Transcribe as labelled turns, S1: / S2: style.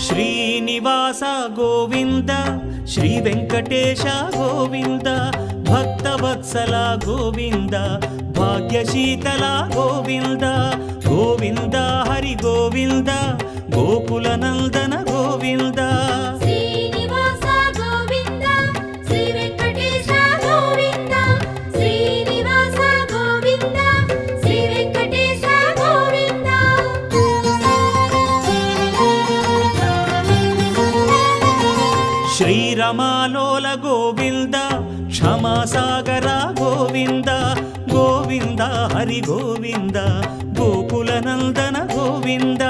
S1: Srinivasa Govinda, Shri Venkatesha Govinda, Bhaktavatsala Govinda, భాగ్యశీతల Govinda, Govinda Hari Govinda, Gokula Nandana Govinda.
S2: Srinivasa Govinda, Shri Venkatesha Govinda, Srinivasa Govinda, Shri Venkatesha Govinda.
S1: శ్రీరమాలోల Govinda, క్షమాసాగర Govinda, Govinda Hari Govinda, Gokula Nandana Govinda.